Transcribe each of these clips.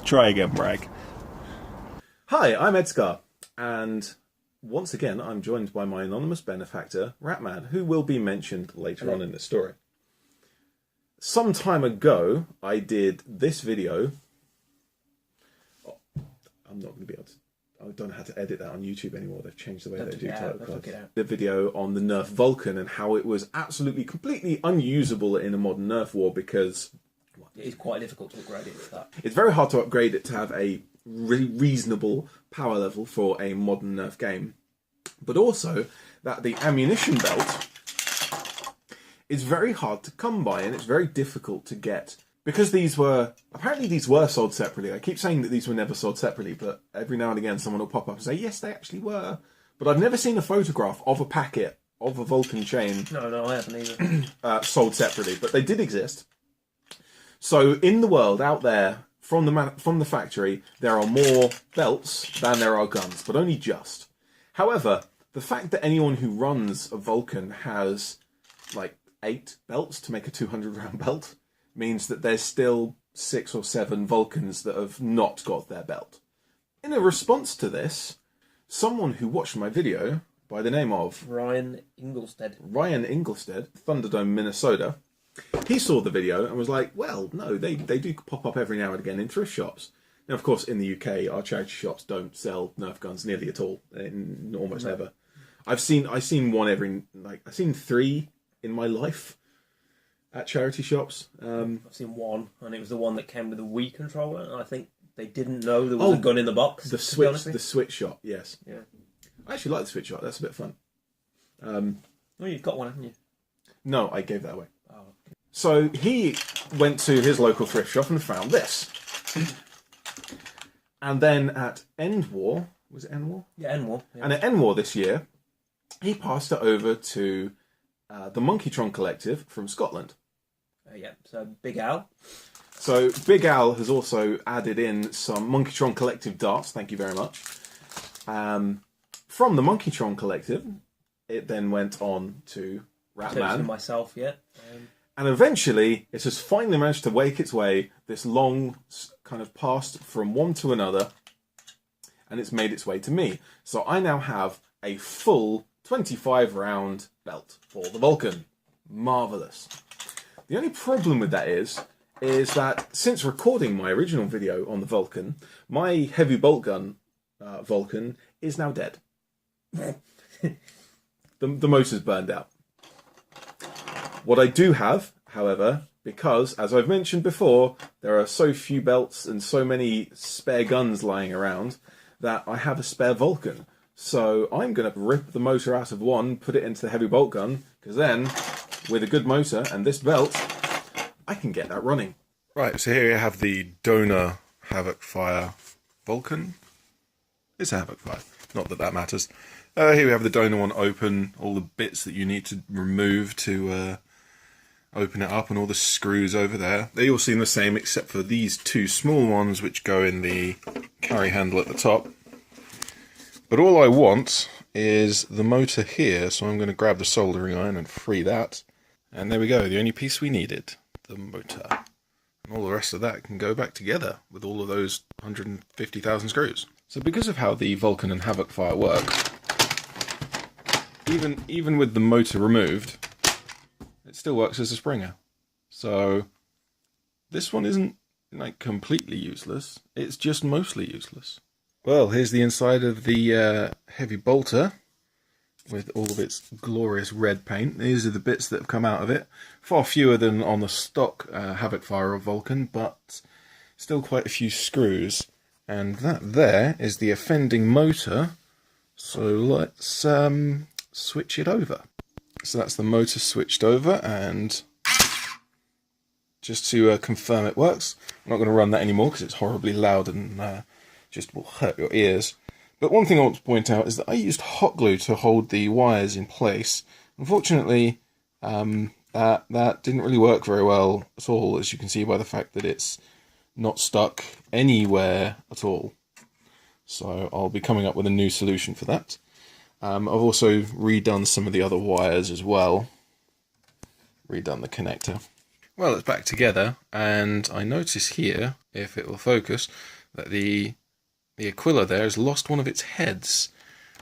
Try again, Bragg. Hi, I'm ED-SKaR, and once again I'm joined by my anonymous benefactor, Ratman, who will be mentioned later on in the story. Some time ago, I did this video. Oh, I'm not going to be able to... I don't know how to edit that on YouTube anymore. They've changed the way they do title cards. The video on the nerf Vulcan and how it was absolutely, completely unusable in a modern nerf war because... It is quite difficult to upgrade it to that. It's very hard to upgrade it to have a reasonable power level for a modern nerf game. But also that the ammunition belt is very hard to come by and it's very difficult to get. Because apparently these were sold separately. I keep saying that these were never sold separately, but every now and again someone will pop up and say, yes, they actually were. But I've never seen a photograph of a packet of a Vulcan chain. No, I haven't either. Sold separately, but they did exist. So in the world out there, from the factory, there are more belts than there are guns, but only just. However, the fact that anyone who runs a Vulcan has like 8 belts to make a 200-round belt means that there's still 6 or 7 Vulcans that have not got their belt. In a response to this, someone who watched my video by the name of Ryan Inglestead, Thunderdome, Minnesota, he saw the video and was like, well, no, they do pop up every now and again in thrift shops. Now, of course, in the UK, our charity shops don't sell Nerf guns nearly at all, almost never. I've seen 3 in my life at charity shops. I've seen one, and it was the one that came with a Wii controller, and I think they didn't know there was a gun in the box. The Switch shot, yes. Yeah. I actually like the Switch shot. That's a bit fun. Well, you've got one, haven't you? No, I gave that away. Oh. So he went to his local thrift shop and found this. And then at End War, was it End War? Yeah, End War. Yeah. And at End War this year, he passed it over to the Monkeytron Collective from Scotland. Yeah, so Big Al. So Big Al has also added in some Monkeytron Collective darts, thank you very much. From the Monkeytron Collective, it then went on to Ratman. To myself, yeah. And eventually, it has finally managed to make its way this long kind of passed from one to another, and it's made its way to me. So I now have a full 25-round belt for the Vulcan. Marvellous. The only problem with that is that since recording my original video on the Vulcan, my heavy bolt gun Vulcan is now dead. The motor's burned out. What I do have, however, because, as I've mentioned before, there are so few belts and so many spare guns lying around, that I have a spare Vulcan. So I'm going to rip the motor out of one, put it into the heavy bolt gun, because then, with a good motor and this belt, I can get that running. Right, so here you have the donor Havoc Fire Vulcan. It's a Havoc Fire, not that that matters. Here we have the donor one open, all the bits that you need to remove to open it up, and all the screws over there. They all seem the same except for these 2 small ones which go in the carry handle at the top. But all I want is the motor here, so I'm going to grab the soldering iron and free that. And there we go, the only piece we needed, the motor. And all the rest of that can go back together with all of those 150,000 screws. So because of how the Vulcan and Havoc Fire work, even with the motor removed, it still works as a Springer. So this one isn't like completely useless, it's just mostly useless. Well, here's the inside of the heavy bolter with all of its glorious red paint. These are the bits that have come out of it. Far fewer than on the stock Havoc Fire or Vulcan, but still quite a few screws. And that there is the offending motor. So let's switch it over. So that's the motor switched over, and just to confirm it works, I'm not going to run that anymore because it's horribly loud and just will hurt your ears. But one thing I want to point out is that I used hot glue to hold the wires in place. Unfortunately, that didn't really work very well at all, as you can see by the fact that it's not stuck anywhere at all. So I'll be coming up with a new solution for that. I've also redone some of the other wires as well. Redone the connector. Well, it's back together, and I notice here, if it will focus, that the Aquila there has lost one of its heads,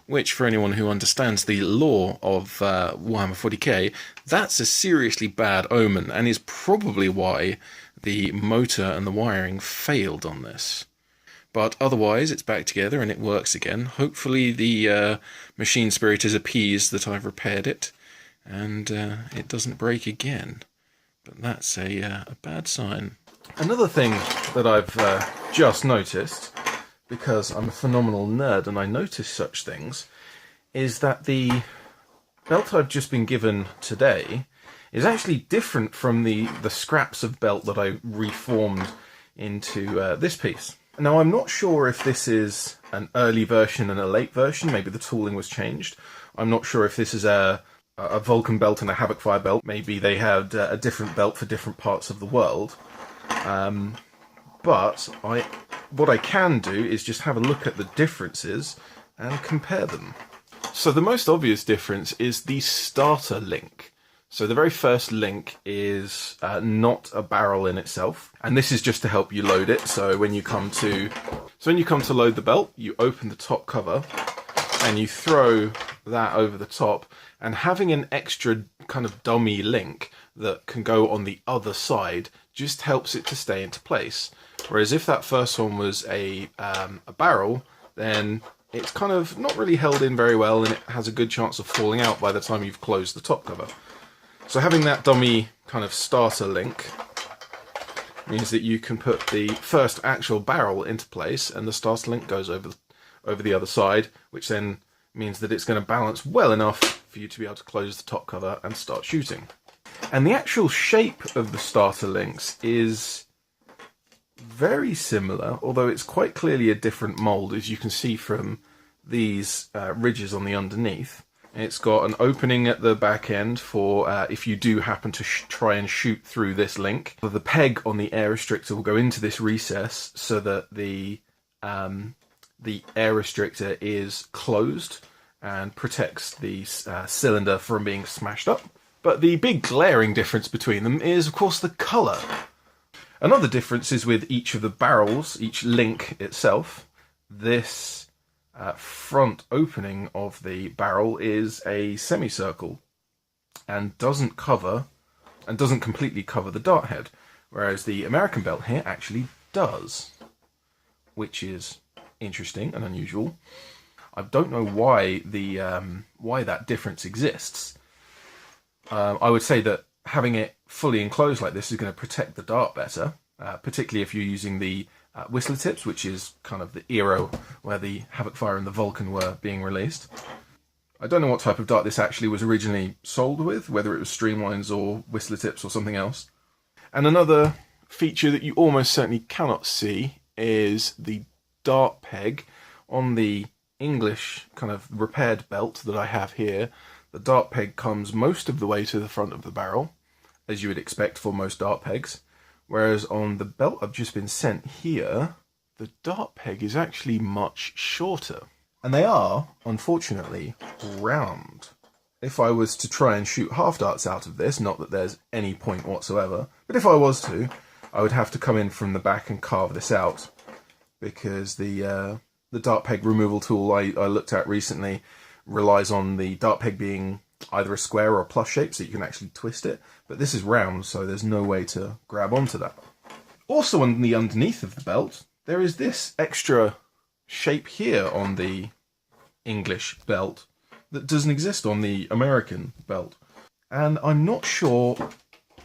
which, for anyone who understands the lore of Warhammer 40k, that's a seriously bad omen, and is probably why the motor and the wiring failed on this. But otherwise, it's back together and it works again. Hopefully the machine spirit is appeased that I've repaired it, and it doesn't break again. But that's a bad sign. Another thing that I've just noticed, because I'm a phenomenal nerd and I notice such things, is that the belt I've just been given today is actually different from the scraps of belt that I reformed into this piece. Now, I'm not sure if this is an early version and a late version. Maybe the tooling was changed. I'm not sure if this is a Vulcan belt and a Havoc fire belt. Maybe they had a different belt for different parts of the world. But what I can do is just have a look at the differences and compare them. So the most obvious difference is the starter link. So the very first link is not a barrel in itself, and this is just to help you load it. So when you come to load the belt, you open the top cover and you throw that over the top, and having an extra kind of dummy link that can go on the other side just helps it to stay into place. Whereas if that first one was a barrel, then it's kind of not really held in very well, and it has a good chance of falling out by the time you've closed the top cover. So having that dummy kind of starter link means that you can put the first actual barrel into place, and the starter link goes over the other side, which then means that it's going to balance well enough for you to be able to close the top cover and start shooting. And the actual shape of the starter links is very similar, although it's quite clearly a different mould, as you can see from these ridges on the underneath. It's got an opening at the back end for if you do happen to try and shoot through this link. The peg on the air restrictor will go into this recess so that the air restrictor is closed and protects the cylinder from being smashed up. But the big glaring difference between them is, of course, the colour. Another difference is with each of the barrels, each link itself. This front opening of the barrel is a semicircle and doesn't completely cover the dart head, whereas the American belt here actually does, which is interesting and unusual. I don't know why why that difference exists. I would say that having it fully enclosed like this is going to protect the dart better, particularly if you're using the Whistler tips, which is kind of the era where the Havoc Fire and the Vulcan were being released. I don't know what type of dart this actually was originally sold with, whether it was streamlines or Whistler tips or something else. And another feature that you almost certainly cannot see is the dart peg on the English kind of repaired belt that I have here. The dart peg comes most of the way to the front of the barrel, as you would expect for most dart pegs. Whereas on the belt I've just been sent here, the dart peg is actually much shorter. And they are, unfortunately, round. If I was to try and shoot half darts out of this, not that there's any point whatsoever, but if I was to, I would have to come in from the back and carve this out, because the dart peg removal tool I looked at recently relies on the dart peg being either a square or a plus shape, so you can actually twist it. But this is round, so there's no way to grab onto that. Also on the underneath of the belt, there is this extra shape here on the English belt that doesn't exist on the American belt. And I'm not sure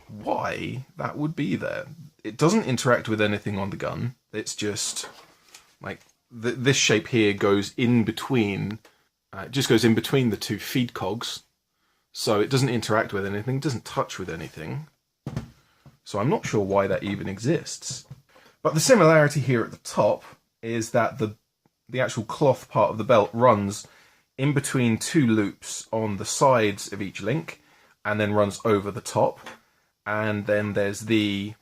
why that would be there. It doesn't interact with anything on the gun. It's just like this shape here goes in between, it just goes in between the two feed cogs. So it doesn't interact with anything, doesn't touch with anything. So I'm not sure why that even exists. But the similarity here at the top is that the actual cloth part of the belt runs in between two loops on the sides of each link and then runs over the top. And then there's the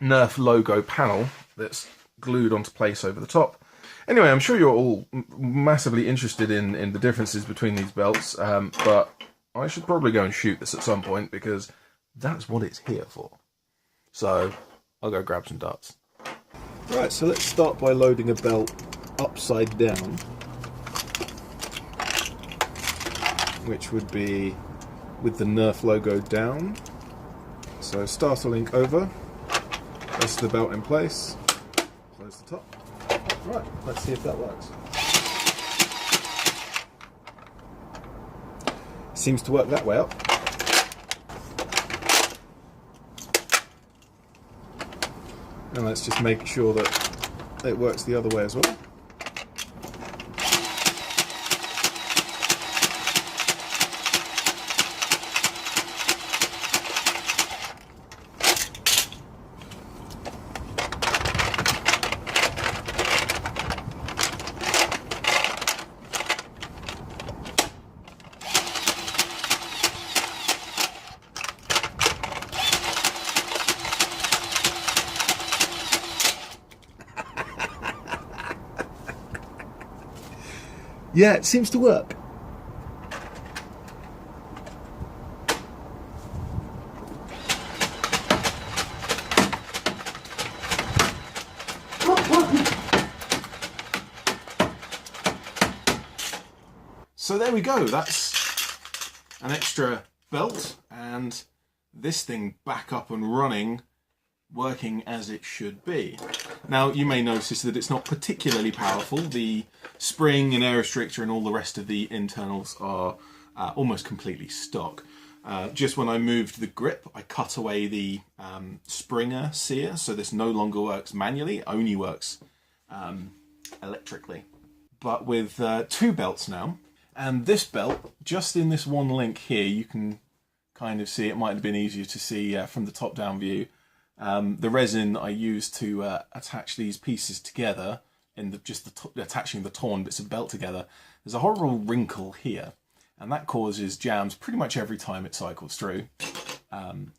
Nerf logo panel that's glued onto place over the top. Anyway, I'm sure you're all massively interested in the differences between these belts, but I should probably go and shoot this at some point, because that's what it's here for. So I'll go grab some darts. Right, so let's start by loading a belt upside down, which would be with the Nerf logo down. So starter link over, rest of the belt in place, close the top. Right, let's see if that works. Seems to work that way up. And let's just make sure that it works the other way as well. Yeah, it seems to work. So there we go, that's an extra belt and this thing back up and running, working as it should be. Now you may notice that it's not particularly powerful. The spring and air restrictor and all the rest of the internals are almost completely stock. Just when I moved the grip, I cut away the springer sear, so this no longer works manually, it only works electrically. But with two belts now, and this belt, just in this one link here, you can kind of see, it might have been easier to see from the top-down view, the resin I used to attach these pieces together, in attaching the torn bits of belt together, there's a horrible wrinkle here, and that causes jams pretty much every time it cycles through.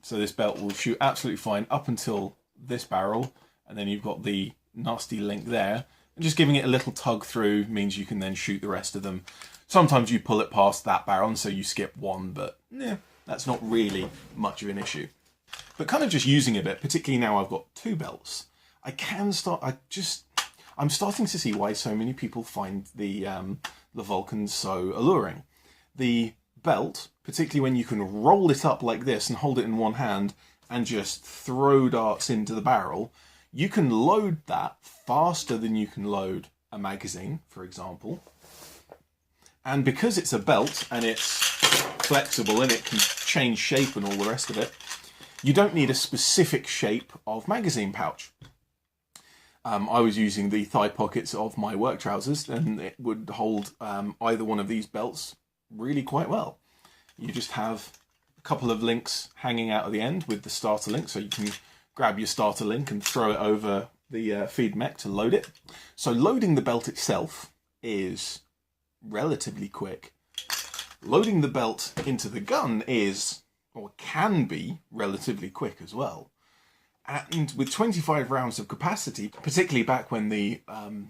So this belt will shoot absolutely fine up until this barrel, and then you've got the nasty link there, and just giving it a little tug through means you can then shoot the rest of them. Sometimes you pull it past that barrel, and so you skip one, but yeah, that's not really much of an issue. But kind of just using a bit, particularly now I've got two belts, I'm starting to see why so many people find the Vulcans so alluring. The belt, particularly when you can roll it up like this and hold it in one hand and just throw darts into the barrel, you can load that faster than you can load a magazine, for example. And because it's a belt and it's flexible and it can change shape and all the rest of it, you don't need a specific shape of magazine pouch. I was using the thigh pockets of my work trousers and it would hold either one of these belts really quite well. You just have a couple of links hanging out at the end with the starter link, so you can grab your starter link and throw it over the feed mech to load it. So loading the belt itself is relatively quick. Loading the belt into the gun is, or can be, relatively quick as well. And with 25 rounds of capacity, particularly back when the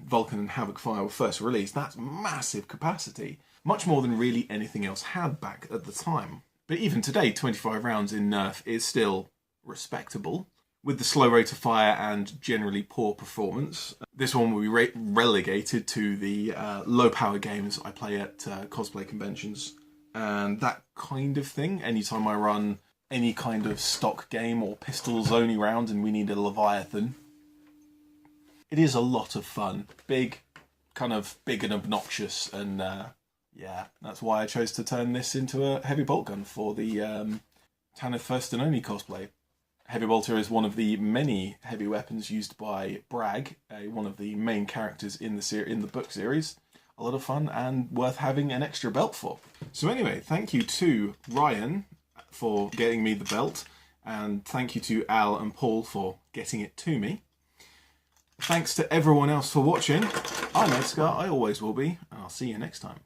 Vulcan and Havoc fire were first released, that's massive capacity. Much more than really anything else had back at the time. But even today, 25 rounds in Nerf is still respectable. With the slow rate of fire and generally poor performance, this one will be relegated to the low power games I play at cosplay conventions and that kind of thing. Anytime I run any kind of stock game or pistols only round and we need a Leviathan, it is a lot of fun. Big and obnoxious, and yeah, that's why I chose to turn this into a heavy bolt gun for the Tanith First and Only cosplay. Heavy bolter is one of the many heavy weapons used by Bragg, one of the main characters in the book series. A lot of fun and worth having an extra belt for. So anyway, thank you to Ryan for getting me the belt, and thank you to Al and Paul for getting it to me. Thanks to everyone else for watching. I'm ED-SKaR, I always will be, and I'll see you next time.